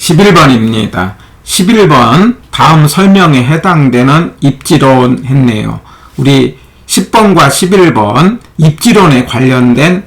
11번입니다. 11번 다음 설명에 해당되는 입지론 했네요. 우리 10번과 11번 입지론에 관련된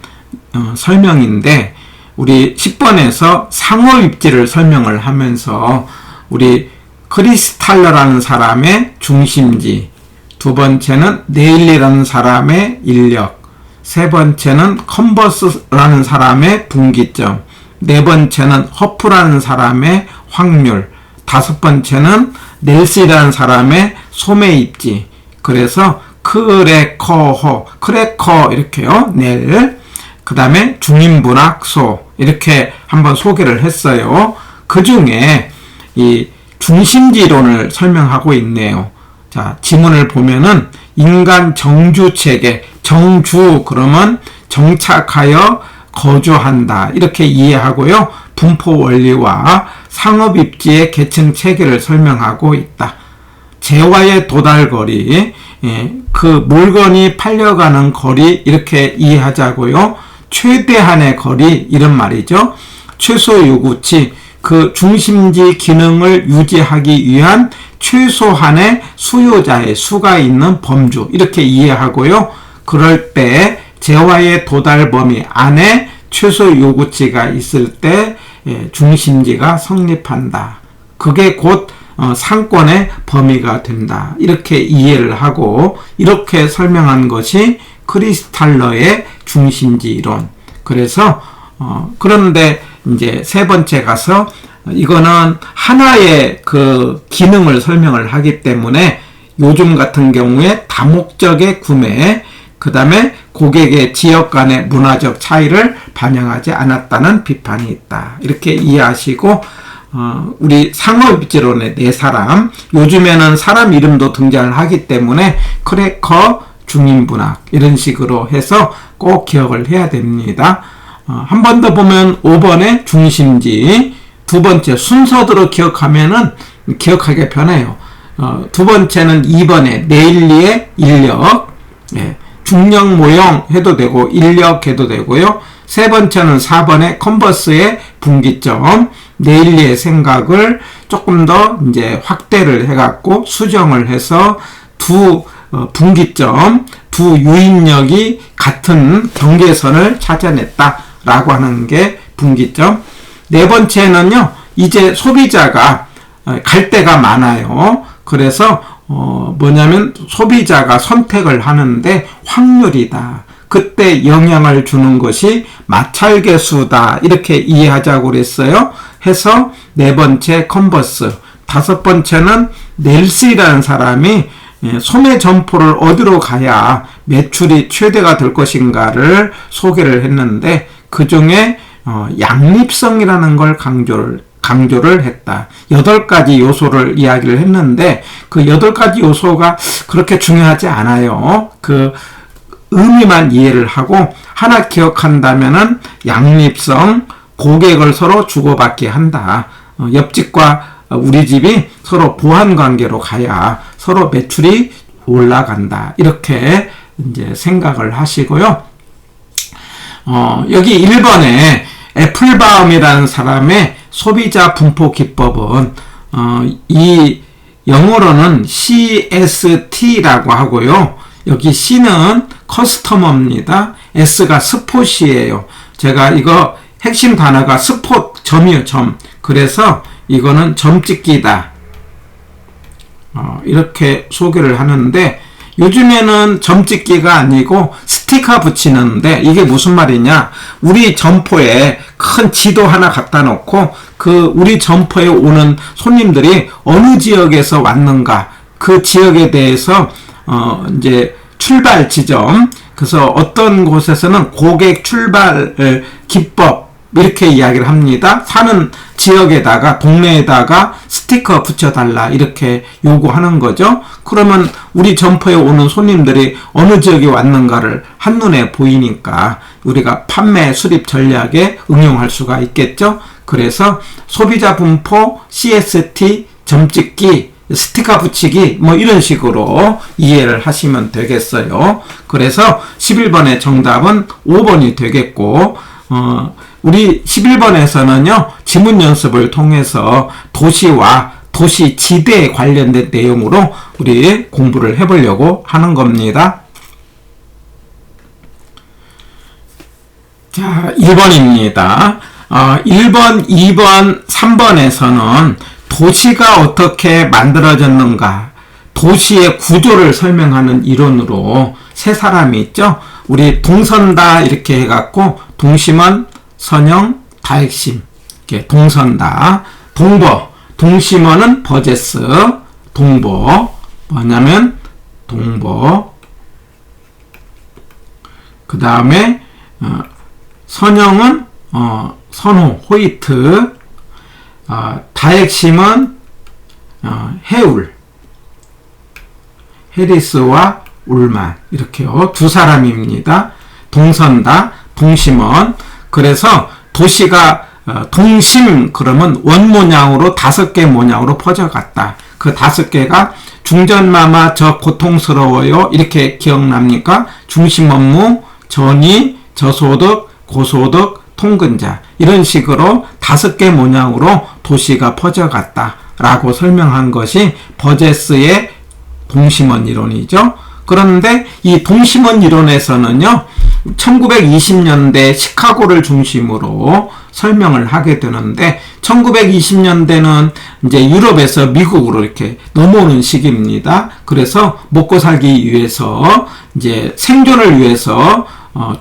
설명인데 우리 10번에서 상호 입지를 설명을 하면서 우리 크리스탈러라는 사람의 중심지, 두 번째는 네일리라는 사람의 인력, 세 번째는 컨버스라는 사람의 분기점, 네 번째는 허프라는 사람의 확률, 다섯 번째는 넬시라는 사람의 소매 입지. 그래서 크래커 이렇게요. 넬. 그 다음에 중인분학소 이렇게 한번 소개를 했어요. 그 중에 이 중심지론을 설명하고 있네요. 자, 지문을 보면은 인간 정주체계, 정주 그러면 정착하여 거주한다 이렇게 이해하고요. 분포 원리와 상업 입지의 계층 체계를 설명하고 있다. 재화의 도달거리, 그 물건이 팔려가는 거리 이렇게 이해하자고요. 최대한의 거리 이런 말이죠. 최소 요구치, 그 중심지 기능을 유지하기 위한 최소한의 수요자의 수가 있는 범주 이렇게 이해하고요. 그럴 때 재화의 도달 범위 안에 최소 요구치가 있을 때 중심지가 성립한다. 그게 곧 상권의 범위가 된다. 이렇게 이해를 하고 이렇게 설명한 것이 크리스탈러의 중심지 이론. 그래서 그런데 이제 세 번째 가서 이거는 하나의 그 기능을 설명을 하기 때문에 요즘 같은 경우에 다목적의 구매, 그 다음에 고객의 지역 간의 문화적 차이를 반영하지 않았다는 비판이 있다. 이렇게 이해하시고 우리 상호입지론의 네 사람, 요즘에는 사람 이름도 등장을 하기 때문에 크래커, 중인분학 이런 식으로 해서 꼭 기억을 해야 됩니다. 한 번 더 보면 5번의 중심지, 두 번째 순서대로 기억하면은 기억하기 편해요. 두 번째는 2번의 네일리의 인력, 중력 모형 해도 되고 인력 해도 되고요. 세 번째는 4번의 컨버스의 분기점, 네일리의 생각을 조금 더 이제 확대를 해갖고 수정을 해서 두 분기점, 두 유인력이 같은 경계선을 찾아냈다라고 하는 게 분기점. 네 번째는요, 이제 소비자가 갈 데가 많아요. 그래서 뭐냐면 소비자가 선택을 하는데 확률이다. 그때 영향을 주는 것이 마찰계수다. 이렇게 이해하자고 그랬어요. 해서 네 번째 컨버스, 다섯 번째는 넬시라는 사람이 소매 점포를 어디로 가야 매출이 최대가 될 것인가를 소개를 했는데 그 중에 양립성이라는 걸 강조를 했다. 8가지 요소를 이야기를 했는데 그 8가지 요소가 그렇게 중요하지 않아요. 그 의미만 이해를 하고 하나 기억한다면은 양립성, 고객을 서로 주고받게 한다. 옆집과 우리 집이 서로 보완관계로 가야 서로 매출이 올라간다. 이렇게 이제 생각을 하시고요. 여기 1번에 애플바움이라는 사람의 소비자 분포 기법은 이 영어로는 CST라고 하고요. 여기 C는 커스터머입니다. S가 스폿이에요. 제가 이거 핵심 단어가 스폿, 점이요, 점. 그래서 이거는 점찍기다. 이렇게 소개를 하는데 요즘에는 점찍기가 아니고 스티커 붙이는데 이게 무슨 말이냐? 우리 점포에 큰 지도 하나 갖다 놓고 그 우리 점포에 오는 손님들이 어느 지역에서 왔는가 그 지역에 대해서 이제 출발 지점, 그래서 어떤 곳에서는 고객 출발 기법 이렇게 이야기를 합니다. 사는 지역에다가 동네에다가 스티커 붙여달라 이렇게 요구하는 거죠. 그러면 우리 점포에 오는 손님들이 어느 지역에 왔는가를 한눈에 보이니까 우리가 판매 수립 전략에 응용할 수가 있겠죠. 그래서 소비자 분포, CST, 점찍기, 스티커 붙이기 뭐 이런 식으로 이해를 하시면 되겠어요. 그래서 11번의 정답은 5번이 되겠고 우리 11번에서는요, 지문 연습을 통해서 도시와 도시 지대에 관련된 내용으로 우리 공부를 해보려고 하는 겁니다. 자, 1번입니다. 1번, 2번, 3번에서는 도시가 어떻게 만들어졌는가, 도시의 구조를 설명하는 이론으로 세 사람이 있죠. 우리 동선다 이렇게 해갖고 동심원, 선영, 다핵심, 이렇게 동선다, 동버, 동심원은 버제스, 동버, 뭐냐면 동버, 그 다음에 선영은 선호, 호이트, 다핵심은 해울, 해리스와 울만, 이렇게요. 두 사람입니다. 동선다, 동심원. 그래서 도시가 동심 그러면 원 모양으로 5개 모양으로 퍼져갔다. 그 5개가 중전마마 저 고통스러워요 이렇게 기억납니까? 중심 업무, 전이, 저소득, 고소득, 통근자, 이런 식으로 5개 모양으로 도시가 퍼져갔다 라고 설명한 것이 버제스의 동심원 이론이죠. 그런데 이 동심원 이론에서는요, 1920년대 시카고를 중심으로 설명을 하게 되는데, 1920년대는 이제 유럽에서 미국으로 이렇게 넘어오는 시기입니다. 그래서 먹고 살기 위해서, 이제 생존을 위해서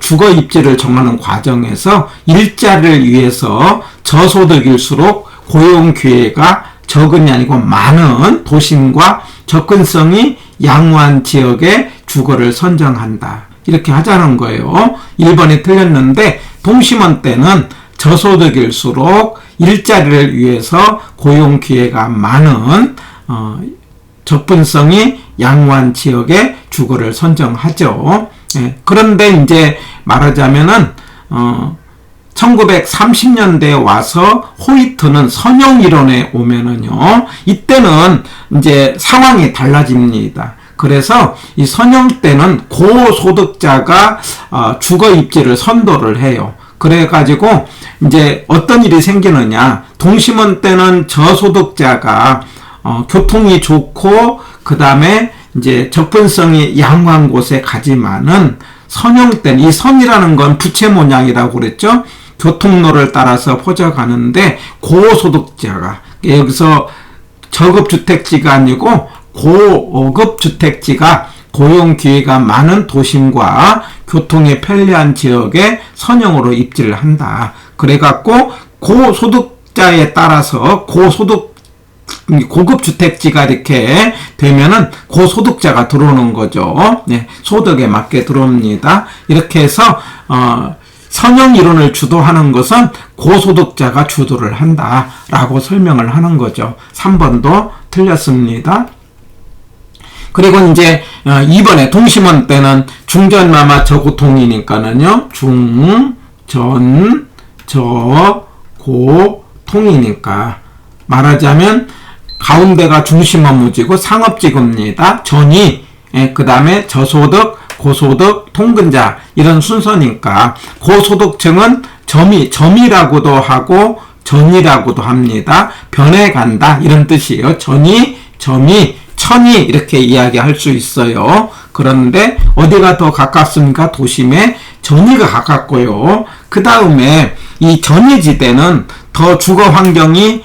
주거 입지를 정하는 과정에서 일자리를 위해서 저소득일수록 고용 기회가 적은이 아니고 많은 도심과 접근성이 양호한 지역의 주거를 선정한다. 이렇게 하자는 거예요. 1번이 틀렸는데 동심원 때는 저소득일수록 일자리를 위해서 고용 기회가 많은 접근성이 양호한 지역의 주거를 선정하죠. 예, 그런데 이제 말하자면은 1930년대에 와서 호이트는 선형 이론에 오면은요, 이때는 이제 상황이 달라집니다. 그래서 이 선형 때는 고소득자가 주거 입지를 선도를 해요. 그래가지고 이제 어떤 일이 생기느냐, 동심원 때는 저소득자가 교통이 좋고 그 다음에 이제 접근성이 양호한 곳에 가지만은 선형 때는 이 선이라는 건 부채 모양이라고 그랬죠. 교통로를 따라서 퍼져가는데 고소득자가, 여기서 저급주택지가 아니고 고급주택지가 고용 기회가 많은 도심과 교통이 편리한 지역에 선형으로 입지를 한다. 그래갖고 고소득자에 따라서 고급주택지가 이렇게 되면은 고소득자가 들어오는 거죠. 네, 소득에 맞게 들어옵니다. 이렇게 해서 선형 이론을 주도하는 것은 고소득자가 주도를 한다라고 설명을 하는 거죠. 3번도 틀렸습니다. 그리고 이제 2번에 동심원 때는 중전마마 저고통이니까는요, 중전 저고통이니까 말하자면 가운데가 중심업무지고 상업지구입니다. 전이, 그 다음에 저소득, 고소득, 통근자, 이런 순서니까 고소득층은 점이라고도 하고 전이라고도 합니다. 변해간다 이런 뜻이에요. 전이, 점이, 천이 이렇게 이야기할 수 있어요. 그런데 어디가 더 가깝습니까? 도심에 전이가 가깝고요. 그 다음에 이 전이지대는 더 주거 환경이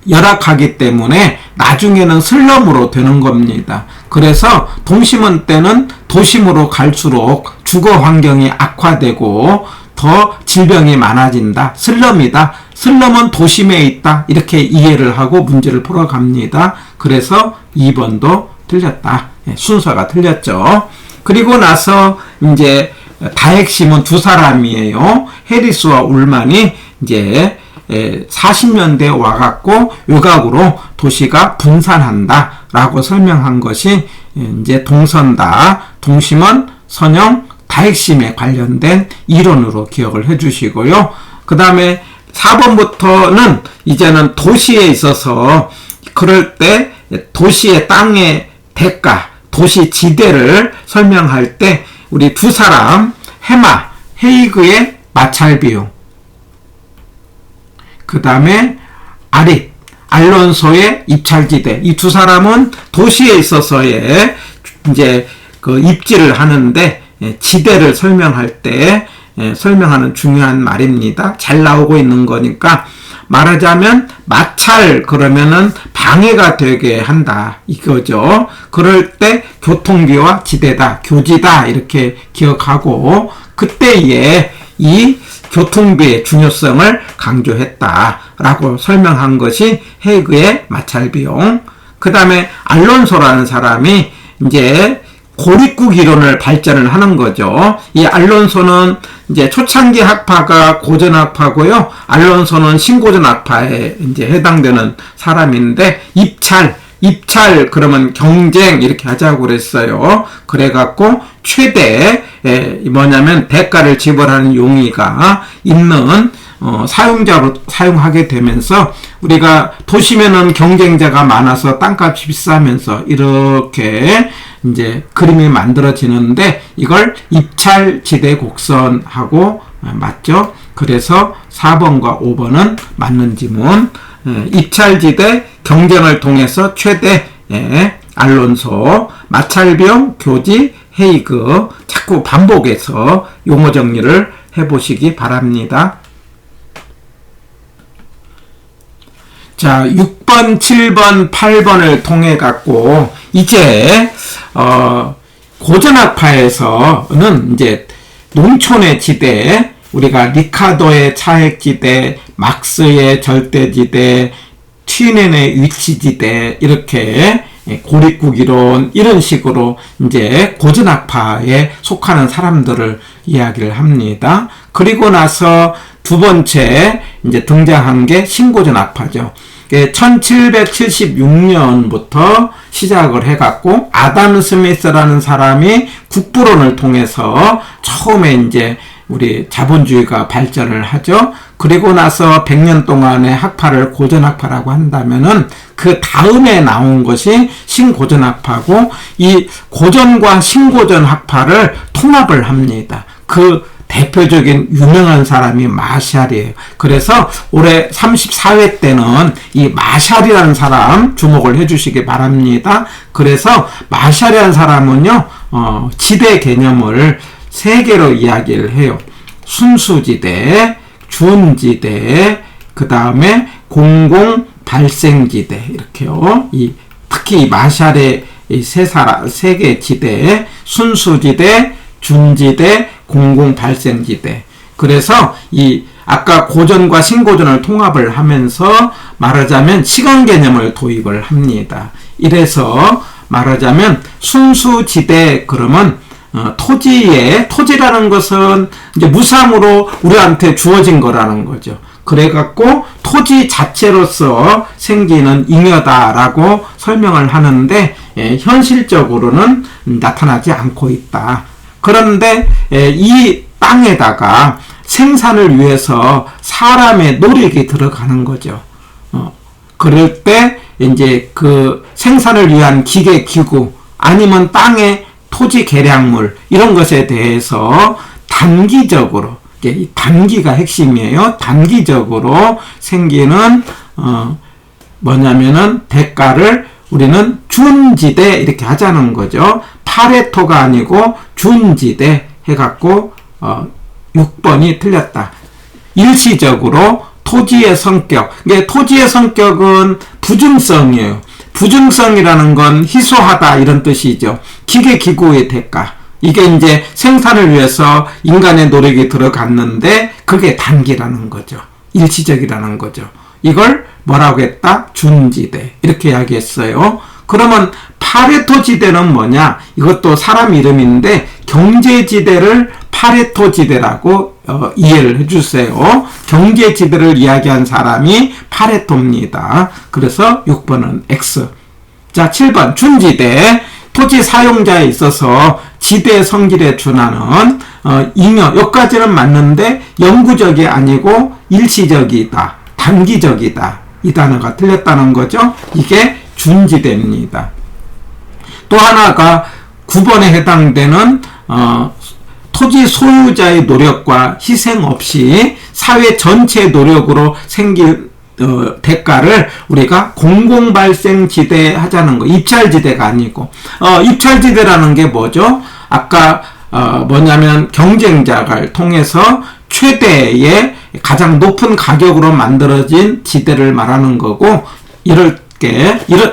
열악하기 때문에 나중에는 슬럼으로 되는 겁니다. 그래서 동심원 때는 도심으로 갈수록 주거 환경이 악화되고 더 질병이 많아진다. 슬럼이다. 슬럼은 도심에 있다. 이렇게 이해를 하고 문제를 풀어갑니다. 그래서 2번도 틀렸다. 순서가 틀렸죠. 그리고 나서 이제 다핵심은 두 사람이에요. 해리스와 울만이 이제 40년대에 와갖고 외곽으로 도시가 분산한다 라고 설명한 것이 이제 동선다, 동심원, 선형, 다핵심에 관련된 이론으로 기억을 해주시고요. 그 다음에 4번부터는 이제는 도시에 있어서 그럴 때 도시의 땅의 대가, 도시 지대를 설명할 때 우리 두 사람, 헤이그의 마찰 비용, 그 다음에 아릿, 알론소의 입찰지대. 이 두 사람은 도시에 있어서의 이제 그 입지를 하는데 지대를 설명할 때 설명하는 중요한 말입니다. 잘 나오고 있는 거니까 말하자면 마찰 그러면은 방해가 되게 한다 이거죠. 그럴 때 교통비와 지대다, 교지다 이렇게 기억하고 그때에 이 교통비의 중요성을 강조했다라고 설명한 것이 헤이그의 마찰 비용. 그 다음에 알론소라는 사람이 이제 고립국 이론을 발전을 하는 거죠. 이 알론소는 이제 초창기 학파가 고전 학파고요. 알론소는 신고전 학파에 이제 해당되는 사람인데 입찰 그러면 경쟁 이렇게 하자고 그랬어요. 그래갖고 최대 뭐냐면 대가를 지불하는 용의가 있는 사용자로 사용하게 되면서 우리가 도시면은 경쟁자가 많아서 땅값이 비싸면서 이렇게 이제 그림이 만들어지는데 이걸 입찰지대 곡선하고 맞죠? 그래서 4번과 5번은 맞는 지문. 입찰지대 경쟁을 통해서 최대 알론소, 마찰비용, 교지, 헤이그 자꾸 반복해서 용어 정리를 해보시기 바랍니다. 자, 6번, 7번, 8번을 통해 갖고 이제 고전학파에서는 이제 농촌의 지대, 우리가 리카도의 차액지대, 막스의 절대지대, 튀넨의 위치지대 이렇게 고립국 이론 이런 식으로 이제 고전학파에 속하는 사람들을 이야기를 합니다. 그리고 나서 두 번째 이제 등장한 게 신고전학파죠. 1776년부터 시작을 해갖고 아담 스미스라는 사람이 국부론을 통해서 처음에 이제 우리 자본주의가 발전을 하죠. 그리고 나서 100년 동안의 학파를 고전학파라고 한다면은 그 다음에 나온 것이 신고전학파고 이 고전과 신고전학파를 통합을 합니다. 그 대표적인 유명한 사람이 마샬이에요. 그래서 올해 34회 때는 이 마샬이라는 사람 주목을 해주시기 바랍니다. 그래서 마샬이라는 사람은요, 지대 개념을 세 개로 이야기를 해요. 순수지대, 준지대, 그 다음에 공공발생지대 이렇게요. 특히 이 마샬의 이 세 개 지대, 순수지대, 준지대, 공공발생지대. 그래서 이 아까 고전과 신고전을 통합을 하면서 말하자면 시간 개념을 도입을 합니다. 이래서 말하자면 순수지대 그러면 토지라는 것은 이제 무상으로 우리한테 주어진 거라는 거죠. 그래갖고 토지 자체로서 생기는 잉여다라고 설명을 하는데 현실적으로는 나타나지 않고 있다. 그런데 이 땅에다가 생산을 위해서 사람의 노력이 들어가는 거죠. 그럴 때 이제 그 생산을 위한 기계 기구 아니면 땅의 토지 개량물 이런 것에 대해서 단기적으로 이 단기가 핵심이에요. 단기적으로 생기는 뭐냐면은 대가를 우리는 준지대 이렇게 하자는 거죠. 파레토가 아니고 준지대 해갖고 6번이 틀렸다. 일시적으로 토지의 성격. 이게 토지의 성격은 부증성이에요. 부증성이라는 건 희소하다 이런 뜻이죠. 기계기구의 대가. 이게 이제 생산을 위해서 인간의 노력이 들어갔는데 그게 단기라는 거죠. 일시적이라는 거죠. 이걸 뭐라고 했다? 준지대. 이렇게 이야기했어요. 그러면 파레토 지대는 뭐냐? 이것도 사람 이름인데 경제지대를 파레토 지대라고 이해를 해주세요. 경제지대를 이야기한 사람이 파레토입니다. 그래서 6번은 X. 자, 7번 준지대. 토지 사용자에 있어서 지대 성질에 준하는 잉여. 여기까지는 맞는데 영구적이 아니고 일시적이다. 단기적이다. 이 단어가 틀렸다는 거죠. 이게 준지대입니다. 또 하나가 9번에 해당되는 토지 소유자의 노력과 희생 없이 사회 전체의 노력으로 생긴 대가를 우리가 공공발생지대 하자는 거. 입찰지대가 아니고. 입찰지대라는 게 뭐죠? 아까 뭐냐면 경쟁자를 통해서 최대의 가장 높은 가격으로 만들어진 지대를 말하는 거고,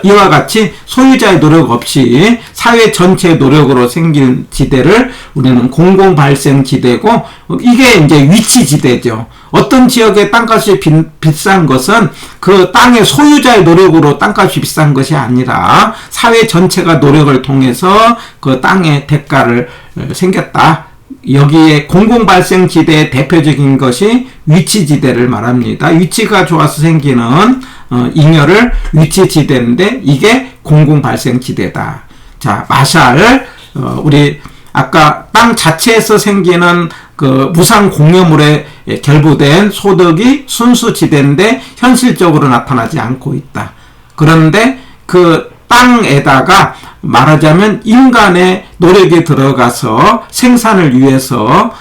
이와 같이 소유자의 노력 없이 사회 전체의 노력으로 생긴 지대를 우리는 공공발생지대고, 이게 이제 위치지대죠. 어떤 지역의 땅값이 비싼 것은 그 땅의 소유자의 노력으로 땅값이 비싼 것이 아니라 사회 전체가 노력을 통해서 그 땅의 대가를 생겼다. 여기에 공공발생지대의 대표적인 것이 위치지대를 말합니다. 위치가 좋아서 생기는 잉여를 위치지대인데 이게 공공발생지대다. 자, 마샬, 우리 아까 땅 자체에서 생기는 그 무상 공여물에 결부된 소득이 순수지대인데 현실적으로 나타나지 않고 있다. 그런데 그 땅에다가 말하자면 인간의 노력이 들어가서 생산을 위해서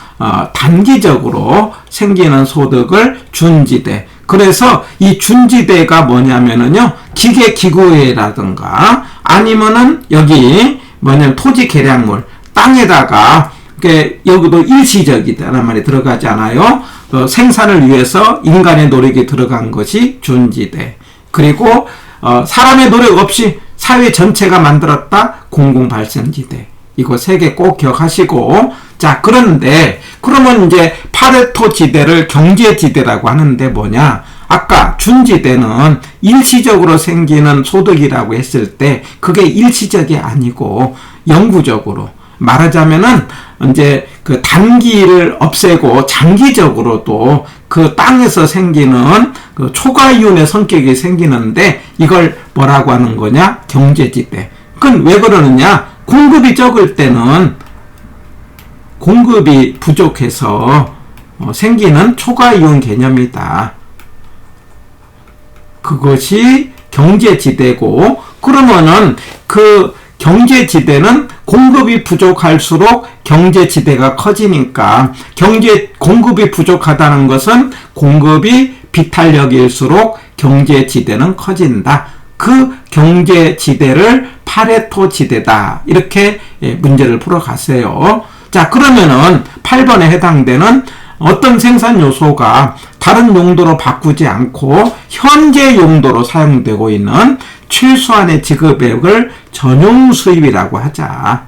단기적으로 생기는 소득을 준지대. 그래서 이 준지대가 뭐냐면은요, 기계기구회라든가 아니면은 여기 뭐냐면 토지 개량물, 땅에다가 여기도 일시적이다라는 말이 들어가지 않아요. 생산을 위해서 인간의 노력이 들어간 것이 준지대. 그리고 사람의 노력 없이 사회 전체가 만들었다. 공공발생지대. 이거 세 개 꼭 기억하시고. 자, 그런데 그러면 이제 파레토 지대를 경제지대라고 하는데 뭐냐? 아까 준지대는 일시적으로 생기는 소득이라고 했을 때 그게 일시적이 아니고 영구적으로 말하자면은 이제 그 단기를 없애고 장기적으로도 그 땅에서 생기는 그 초과이윤의 성격이 생기는데 이걸 뭐라고 하는 거냐? 경제지대. 그건 왜 그러느냐? 공급이 적을 때는 공급이 부족해서 생기는 초과이윤 개념이다. 그것이 경제지대고, 그러면은 그 경제지대는 공급이 부족할수록 경제지대가 커지니까 공급이 부족하다는 것은 공급이 비탄력일수록 경제지대는 커진다. 그 경제지대를 파레토 지대다. 이렇게 문제를 풀어갔어요. 자, 그러면은 8번에 해당되는 어떤 생산 요소가 다른 용도로 바꾸지 않고 현재 용도로 사용되고 있는 최소한의 지급액을 전용 수입이라고 하자.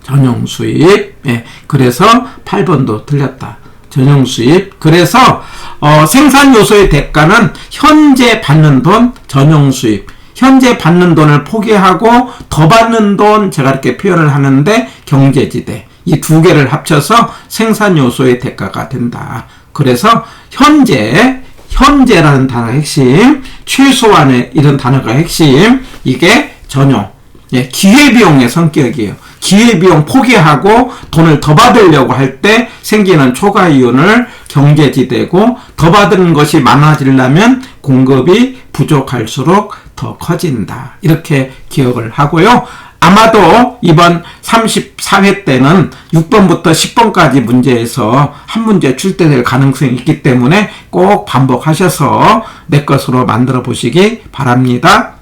전용 수입. 그래서 8번도 틀렸다. 전용 수입. 그래서 생산 요소의 대가는 현재 받는 돈, 전용 수입. 현재 받는 돈을 포기하고 더 받는 돈, 제가 이렇게 표현을 하는데 경제지대. 이 두 개를 합쳐서 생산 요소의 대가가 된다. 그래서 현재라는 단어가 핵심, 최소한의 이런 단어가 핵심, 이게 전용, 기회비용의 성격이에요. 기회비용 포기하고 돈을 더 받으려고 할 때 생기는 초과이윤을 경제지대고, 더 받는 것이 많아지려면 공급이 부족할수록 더 커진다. 이렇게 기억을 하고요. 아마도 이번 34회 때는 6번부터 10번까지 문제에서 한 문제 출제될 가능성이 있기 때문에 꼭 반복하셔서 내 것으로 만들어 보시기 바랍니다.